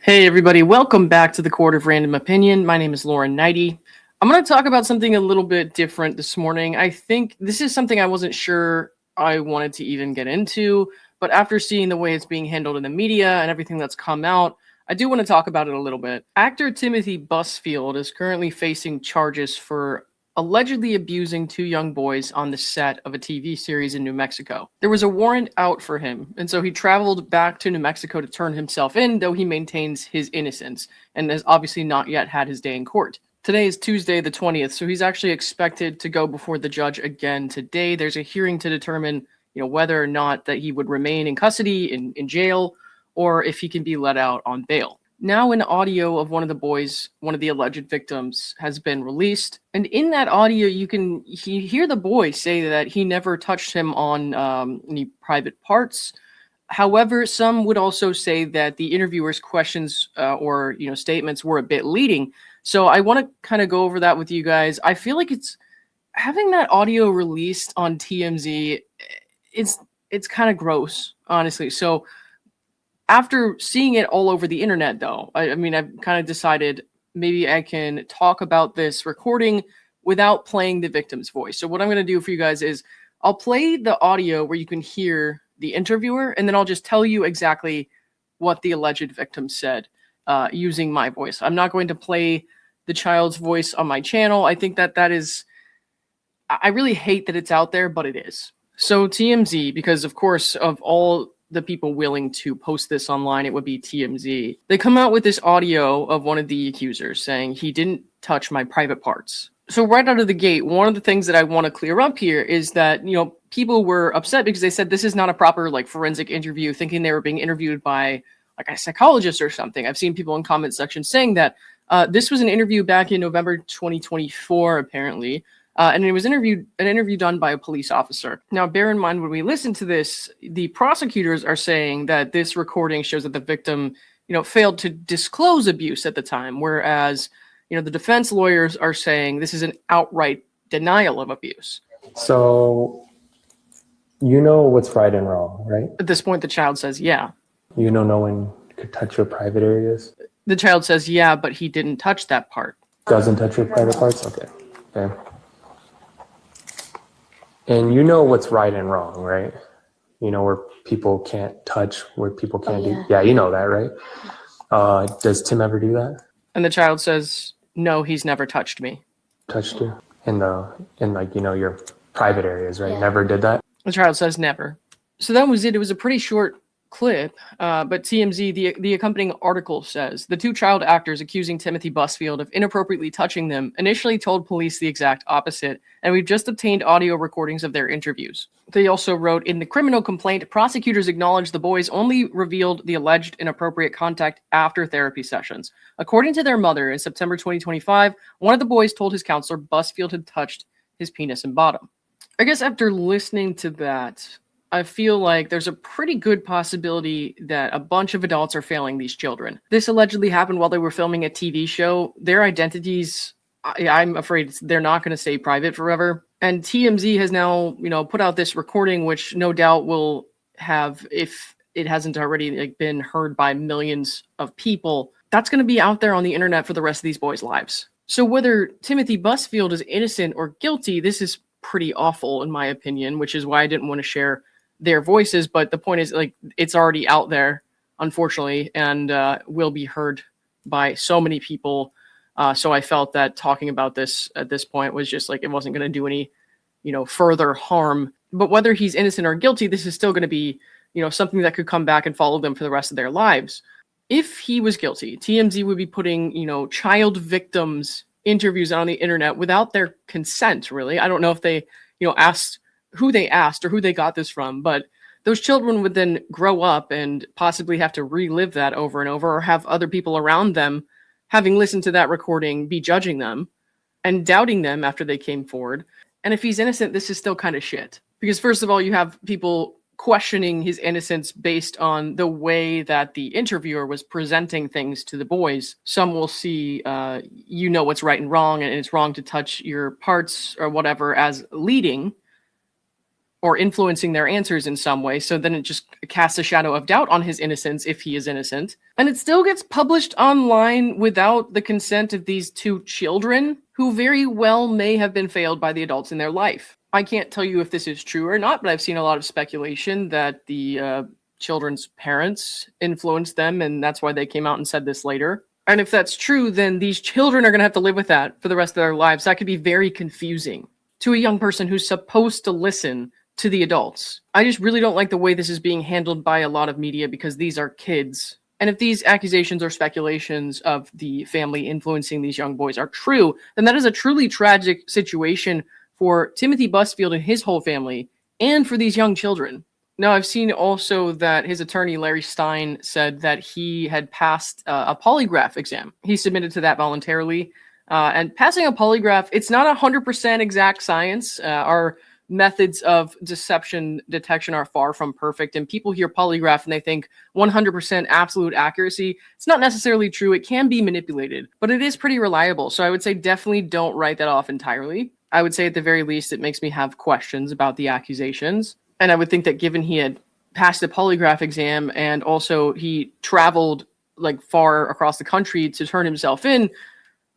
Hey everybody, welcome back to the Court of Random Opinion. My name is Lauren Neidigh. I'm going to talk about something a little bit different this morning. I think this is something I wasn't sure I wanted to even get into, but after seeing the way it's being handled in the media and everything that's come out, I do want to talk about it a little bit. Actor Timothy Busfield is currently facing charges for allegedly abusing two young boys on the set of a TV series in New Mexico. There was a warrant out for him, and so he traveled back to New Mexico to turn himself in, though he maintains his innocence and has obviously not yet had his day in court. Today is Tuesday the 20th, so he's actually expected to go before the judge again today. There's a hearing to determine, whether or not that he would remain in custody in jail or if he can be let out on bail. Now an audio of one of the boys, one of the alleged victims, has been released. And in that audio, you can hear the boy say that he never touched him on any private parts. However, some would also say that the interviewer's questions or statements were a bit leading. So I want to kind of go over that with you guys. I feel like it's having that audio released on TMZ. It's kind of gross, honestly. So after seeing it all over the internet, though, I've kind of decided maybe I can talk about this recording without playing the victim's voice. So what I'm going to do for you guys is I'll play the audio where you can hear the interviewer, and then I'll just tell you exactly what the alleged victim said using my voice. I'm not going to play the child's voice on my channel. I think that is, I really hate that it's out there, but it is. So TMZ, because of course of all the people willing to post this online, it would be TMZ. They come out with this audio of one of the accusers saying he didn't touch my private parts. So right out of the gate, one of the things that I want to clear up here is that, people were upset because they said this is not a proper forensic interview, thinking they were being interviewed by a psychologist or something. I've seen people in comment sections saying that this was an interview back in November 2024, apparently. And it was an interview done by a police officer. Now, bear in mind, when we listen to this, the prosecutors are saying that this recording shows that the victim, failed to disclose abuse at the time, whereas, the defense lawyers are saying this is an outright denial of abuse. So, you know what's right and wrong, right? At this point, the child says, yeah. You know no one could touch your private areas? The child says, yeah, but he didn't touch that part. Doesn't touch your private parts? Okay. And you know what's right and wrong, right? You know where people can't touch, where people can't do. Yeah, you know that, right? Does Tim ever do that? And the child says, no, he's never touched me. Touched you in your private areas, right? Yeah. Never did that? The child says never. So that was it. It was a pretty short clip, but TMZ, the accompanying article says the two child actors accusing Timothy Busfield of inappropriately touching them initially told police the exact opposite, and we've just obtained audio recordings of their interviews. They also wrote, in the criminal complaint, prosecutors acknowledged the boys only revealed the alleged inappropriate contact after therapy sessions. According to their mother, in September 2025, one of the boys told his counselor Busfield had touched his penis and bottom. I guess after listening to that, I feel like there's a pretty good possibility that a bunch of adults are failing these children. This allegedly happened while they were filming a TV show. Their identities, I'm afraid they're not going to stay private forever. And TMZ has now, put out this recording, which no doubt will have, if it hasn't already been heard by millions of people, that's going to be out there on the internet for the rest of these boys' lives. So whether Timothy Busfield is innocent or guilty, this is pretty awful in my opinion, which is why I didn't want to share their voices. But the point is, it's already out there, unfortunately, and will be heard by so many people. So I felt that talking about this at this point was just it wasn't going to do any, further harm. But whether he's innocent or guilty, this is still going to be, something that could come back and follow them for the rest of their lives. If he was guilty, TMZ would be putting, child victims interviews on the internet without their consent, really. I don't know if they, asked who they asked or who they got this from, but those children would then grow up and possibly have to relive that over and over, or have other people around them, having listened to that recording, be judging them and doubting them after they came forward. And if he's innocent, this is still kind of shit. Because first of all, you have people questioning his innocence based on the way that the interviewer was presenting things to the boys. Some will see, what's right and wrong, and it's wrong to touch your parts or whatever as leading. or influencing their answers in some way. So then it just casts a shadow of doubt on his innocence if he is innocent. And it still gets published online without the consent of these two children who very well may have been failed by the adults in their life. I can't tell you if this is true or not, but I've seen a lot of speculation that the children's parents influenced them, and that's why they came out and said this later. And if that's true, then these children are going to have to live with that for the rest of their lives. That could be very confusing to a young person who's supposed to listen to the adults. I just really don't like the way this is being handled by a lot of media because these are kids. And if these accusations or speculations of the family influencing these young boys are true, then that is a truly tragic situation for Timothy Busfield and his whole family and for these young children. Now, I've seen also that his attorney, Larry Stein, said that he had passed a polygraph exam. He submitted to that voluntarily. And passing a polygraph, it's not 100% exact science. Our methods of deception detection are far from perfect, and people hear polygraph and they think 100% absolute accuracy. It's not necessarily true. It can be manipulated, but it is pretty reliable. So I would say definitely don't write that off entirely. I would say at the very least, it makes me have questions about the accusations. And I would think that given he had passed the polygraph exam and also he traveled like far across the country to turn himself in,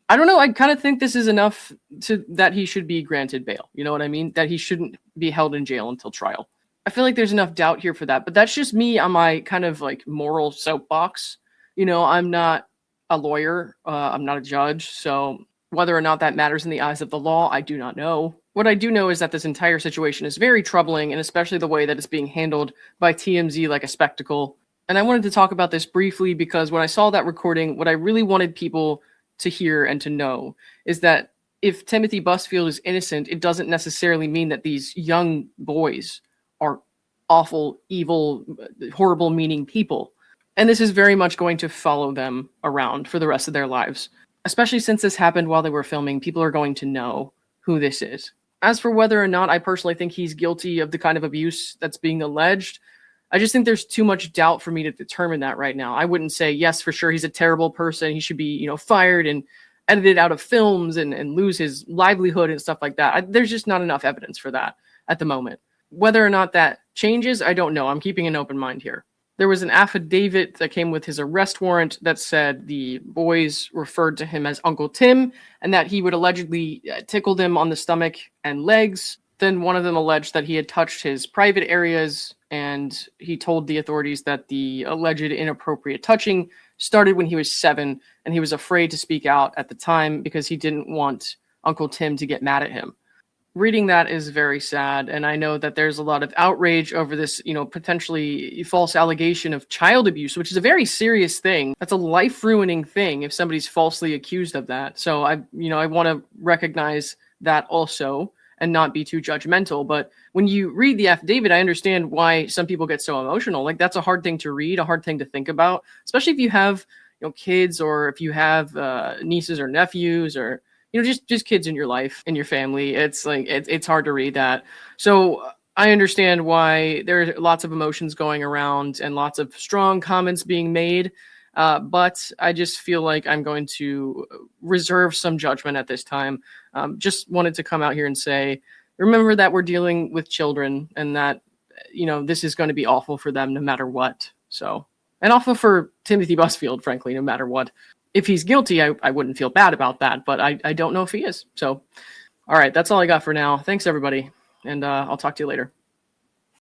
I don't know. I kind of think this is enough to that he should be granted bail. You know what I mean? That he shouldn't be held in jail until trial. I feel like there's enough doubt here for that, but that's just me on my kind of like moral soapbox. You know, I'm not a lawyer. I'm not a judge. So whether or not that matters in the eyes of the law, I do not know. What I do know is that this entire situation is very troubling, and especially the way that it's being handled by TMZ like a spectacle. And I wanted to talk about this briefly because when I saw that recording, what I really wanted people to hear and to know is that if Timothy Busfield is innocent, it doesn't necessarily mean that these young boys are awful, evil, horrible, meaning people. And this is very much going to follow them around for the rest of their lives. Especially since this happened while they were filming, people are going to know who this is. As for whether or not I personally think he's guilty of the kind of abuse that's being alleged, I just think there's too much doubt for me to determine that right now. I wouldn't say, yes, for sure, he's a terrible person. He should be, fired and edited out of films and lose his livelihood and stuff like that. There's just not enough evidence for that at the moment. Whether or not that changes, I don't know. I'm keeping an open mind here. There was an affidavit that came with his arrest warrant that said the boys referred to him as Uncle Tim and that he would allegedly tickle them on the stomach and legs. Then one of them alleged that he had touched his private areas, and he told the authorities that the alleged inappropriate touching started when he was 7, and he was afraid to speak out at the time because he didn't want Uncle Tim to get mad at him. Reading that is very sad, and I know that there's a lot of outrage over this, potentially false allegation of child abuse, which is a very serious thing. That's a life-ruining thing if somebody's falsely accused of that. So I want to recognize that also and not be too judgmental. But when you read the affidavit, I understand why some people get so emotional. Like, that's a hard thing to read, a hard thing to think about, especially if you have, kids, or if you have nieces or nephews, or, just kids in your life, in your family. It's like, it's hard to read that. So I understand why there are lots of emotions going around and lots of strong comments being made. But I just feel like I'm going to reserve some judgment at this time. Just wanted to come out here and say, remember that we're dealing with children and that, this is going to be awful for them no matter what. So, and awful for Timothy Busfield, frankly, no matter what. If he's guilty, I wouldn't feel bad about that, but I don't know if he is. So, all right, that's all I got for now. Thanks, everybody. And I'll talk to you later.